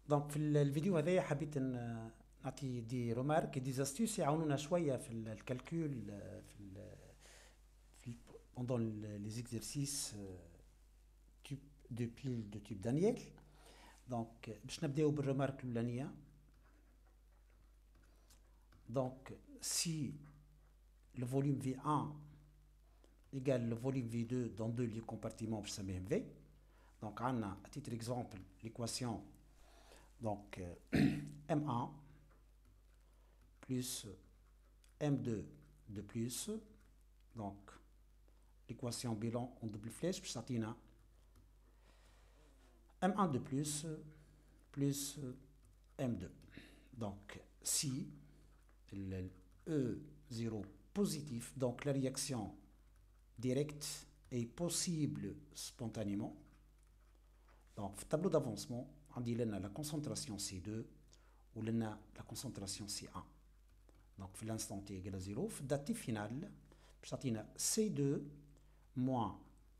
دونك في الفيديو هذايا حبيت نعطي دي رومارك دي زاستيوس يعاونونا شويه في الكالكول في pendant les exercices type de pile de type Daniel. Donc باش نبداو بالرومارك الاولانيه. Donc si le volume V1 égale le volume V2 dans deux lieux compartiments باش نسميهم V. Donc on a à titre exemple l'équation donc M1 plus M2 de plus, donc l'équation bilan en double flèche باش تعطينا M1 de plus M2. Donc si le E0 positif, donc la réaction directe est possible spontanément. Donc في الtableau d'avancement عندي لنا la concentration C2 ولنا la concentration C1. Donc في l'instant t égale à 0 في الdatif final باش تعطينا C2 moins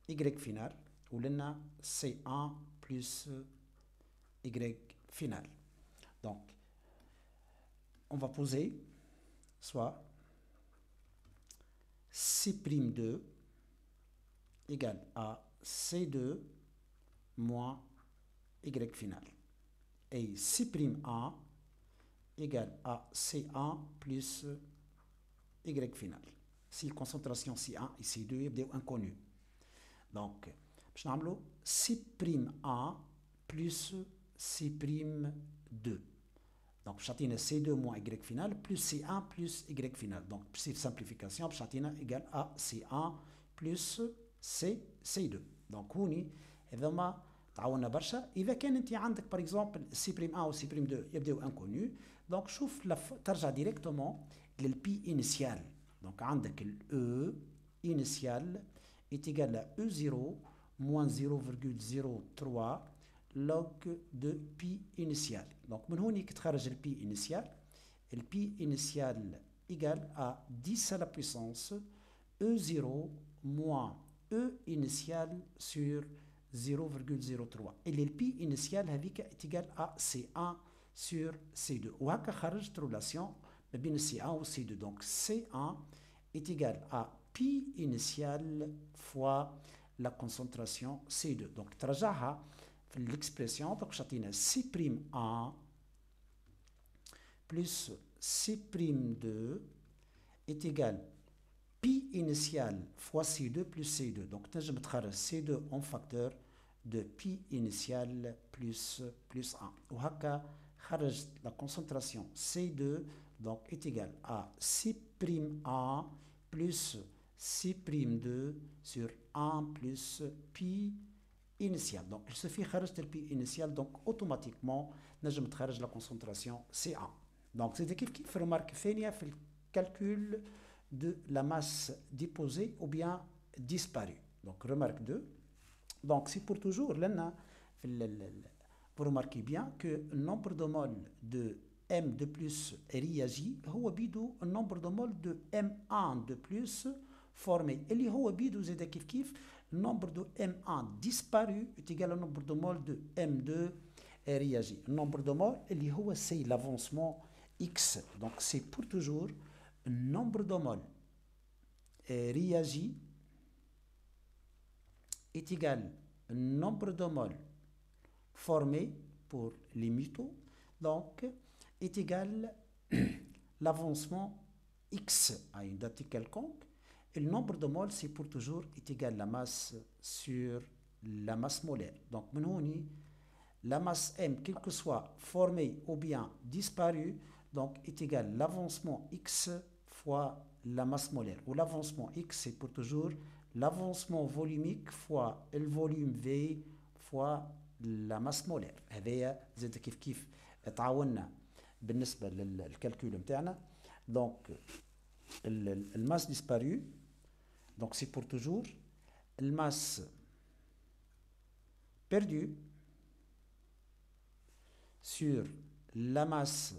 Y final ولنا C1 plus Y final. Donc on va poser soit C'2 égale à C2 moins Y final. Et C'1 égale à C1 plus Y final. Si concentration C1 et C2 يبداو inconnus. Donc باش نعملو C'1 plus C'2. Donc باش تعطينا C2 moins Y final plus C1 plus Y final. Donc بتصير simplification باش تعطينا égal à C1 plus C2. Donc هوني هذوما تعاوننا برشا. اذا كان انت عندك باغ اكزومبل C'1 و C'2 يبداو انكونيو، دونك شوف ترجع ديريكتومون للبي انيسيال. دونك عندك الاو انيسيال est égal à E0 moins 0,03 log de pi initial. Donc من هونيك تخرج البي انيسيال. البي انيسيال égal à 10 à la puissance E0 moins E initial sur 0,03. Et le pi initial est égal à C1 sur C2. وهكا خرجت relation ما بين C1 و C2. Donc C1 est égal à pi initial fois la concentration C2. Donc ترجعها في l'expression. Donc شعطينا C'1 plus C'2 est égal pi initial fois C2 plus C2. Donc نجم تخرج C2 en facteur de pi initial plus 1. وهكا خرجت la concentration C2 donc est égal à C'1 plus C'2 sur 1 plus pi initial. Donc il suffit خرجت pi initial donc automatiquement نجم تخرج la concentration C1. Donc c'est كيف remarque ثانية في الcalcul de la masse déposée ou bien disparue. Donc remarque 2. Donc c'est pour toujours là, vous remarquez bien que le nombre de moles de M de plus réagit هو بيدو le nombre de moles de M1 de plus formé اللي هو بيدو زاد كيف le nombre de M1 disparu est égal au nombre de moles de M2 réagit. Le nombre de moles اللي هو c'est l'avancement X. Donc c'est pour toujours le nombre de moles réagit est égal au nombre de moles formés pour les métaux, donc est égal l'avancement X à une date quelconque. Et le nombre de moles, c'est pour toujours, est égal la masse sur la masse molaire. Donc, la masse M, quelle que soit formée ou bien disparue, donc est égal l'avancement X fois la masse molaire. Ou l'avancement X, c'est pour toujours l'avancement volumique fois le volume V fois la masse molaire. هذايا زاد كيف تعاوننا بالنسبة للكالكول متاعنا. Donc le masse disparue, donc c'est pour toujours le masse perdue sur la masse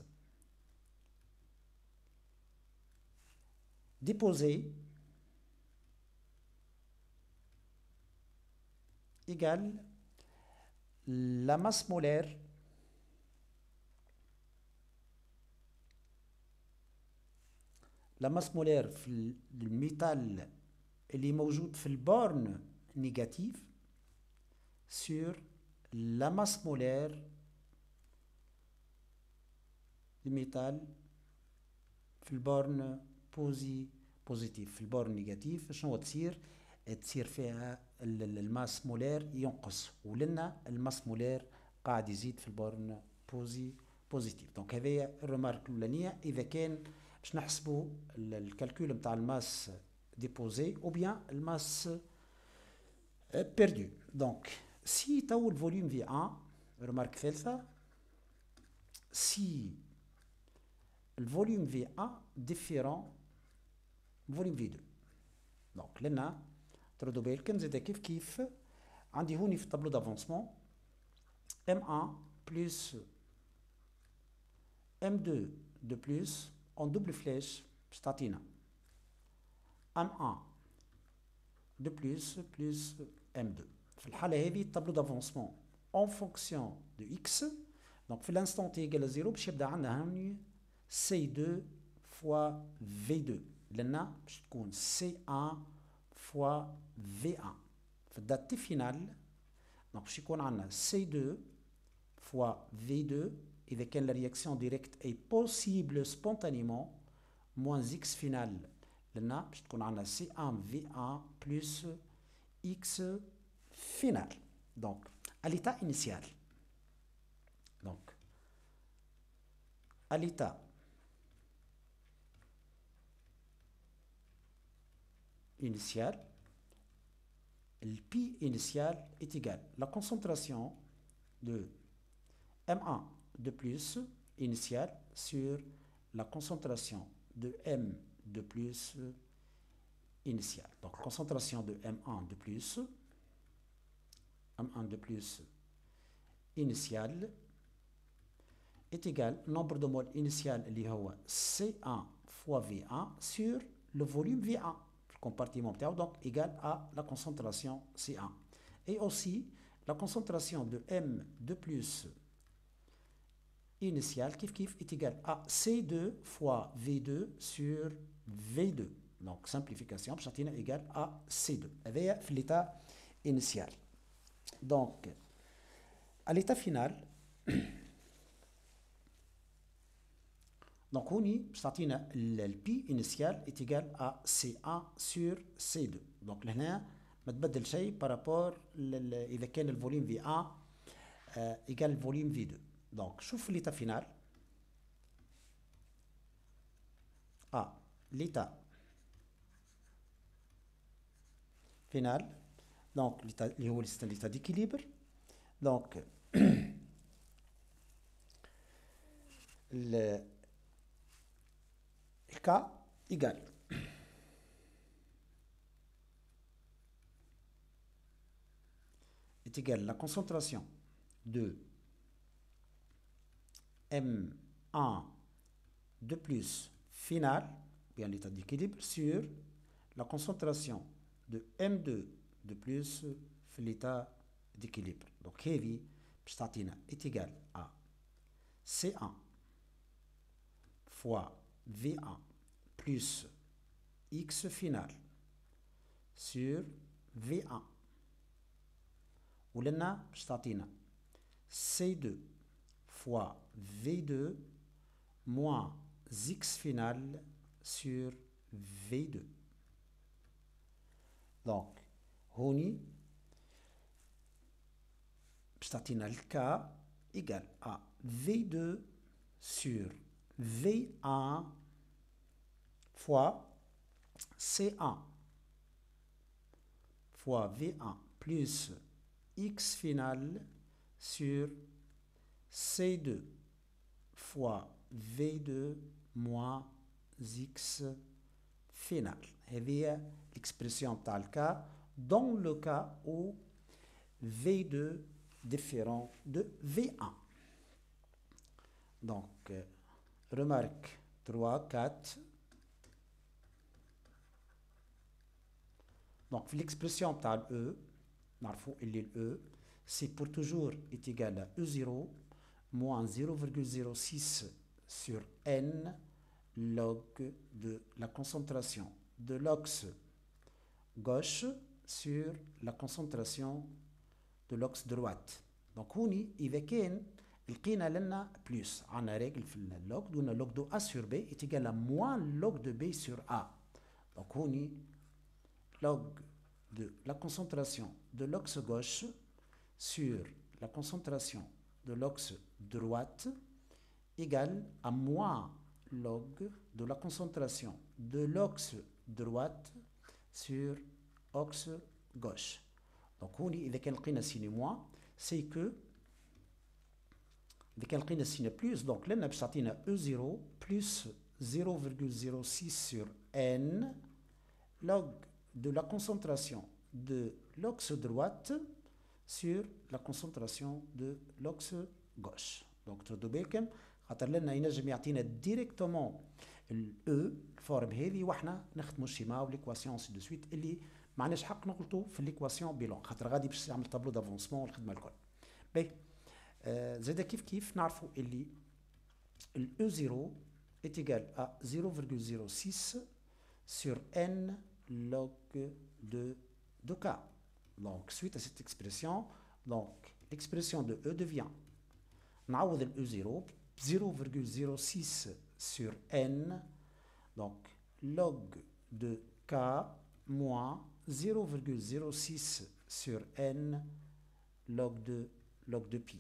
déposée égale la masse molaire la masse molaire في الميتال اللي موجود في البورن négative sur la masse molaire du métal في البورن بوزيتيف. في البورن نيجاتيف شنو تصير فيها الماس مولير ينقص، ولنا الماس مولير قاعد يزيد في البورن بوزيتيف. دونك هذه الرمارك الاولانيه اذا كان باش نحسبوا الكالكول نتاع الماس ديبوزي او بيان الماس بيردو. دونك سي تو الفوليوم في 1 رمارك ثالثه، سي الفوليوم في 1 ديفيرون فوليوم في 2. دونك لنا تردوا بالكم زاد كيف عندي هوني في الطابلو دافونسمون M1 plus M2 de plus en double flèche باش تعطينا M1 de plus M2. في الحالة هذه الطابلو دافونسمون en fonction de X. دونك في الانستون تي ايكال 0 باش يبدا عندنا هوني C2 fois V2 لنا باش تكون C1 fois V1 في الدات فينال. دونك باش يكون عندنا C2 fois V2 إذا كان la réaction directe est possible spontanément moins X final لنا باش تكون عندنا C1 V1 plus X final. Donc à l'état initial, donc à l'état initial, le Pi initial est égal à la concentration de M1 de plus initial sur la concentration de M de plus initial. Donc concentration de M1 de plus initial est égal au nombre de moles initial اللي هو C1 fois V1 sur le volume V1 compartiment donc égal à la concentration C1. Et aussi la concentration de M de plus initial est égal à C2 fois V2 sur V2. Donc simplification égale à C2. هذا في l'état initial. Donc à l'état final donc هوني باش تعطينا البي انيسيال est égal à C1 sur C2. donc لهنا ما تبدل شيء بارابور اذا كان الفوليوم في 1 ايكال الفوليوم في 2. donc شوف l'état final l'état final donc اللي هو l'état d'équilibre. donc le K égale est égal à la concentration de M1 de plus final, bien l'état d'équilibre, sur la concentration de M2 de plus l'état d'équilibre. Donc heavy est égal à C1 fois V1 plus X final sur V1 ولنا باش تعطينا C2 fois V2 moins X final sur V2. donc هوني باش تعطينا الك égal à V2 sur V1 fois C1 fois V1 plus X final sur C2 fois V2 moins X final. هذه l'expression تاع الكا dans le cas où V2 différent de V1. donc remarque 3 4. donc في l'expression تاع E نعرفوا اللي E c'est pour toujours est égal à E0 moins 0,06 sur N log de la concentration de l'axe gauche sur la concentration de l'axe droite. Donc هوني إذا كان لقينا لنا بلس عنا رجل في اللوج قلنا log de A sur B est égal à moins log de B sur A. Donc هوني log de la concentration de l'axe gauche sur la concentration de l'axe droite égale à moins log de la concentration de l'axe droite sur axe gauche. Donc هوني إذا كان لقينا سين moins c'est que إذا كان لقينا سين plus donc لنا باش تعطينا E0 plus 0,06 sur N log de la concentration de l'axe droite sur la concentration de l'axe gauche. Donc تردوا بالكم خاطر لنا ينجم يعطينا ديريكتومون الاو الفورم هذه واحنا نخدموا الشيما وليكواسيون سي دو سويت اللي ما عندناش حق نغلطوا في ليكواسيون بيلون خاطر غادي باش يعمل طابلو دافونسمون والخدمه الكل. باهي زاد كيف نعرفوا اللي الاو 0 est égal à 0,06 sur n log de k. Donc suite à cette expression, donc l'expression de E devient نعوض ال E0 0,06 sur n, donc log de k moins 0,06 sur n log de pi.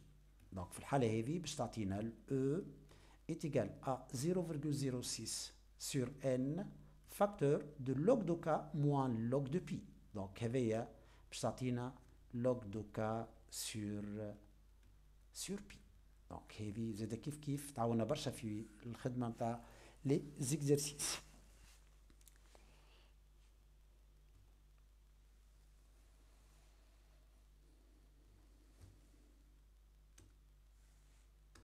Donc في الحالة هذه باش تعطينا ال E est égal à 0,06 sur n facteur de log de k moins log de pi. Donc هذيا باش تعطينا log de k sur pi. Donc هذه زاد كيف تعاوننا برشا في الخدمة نتاع لي زيكزرسيس.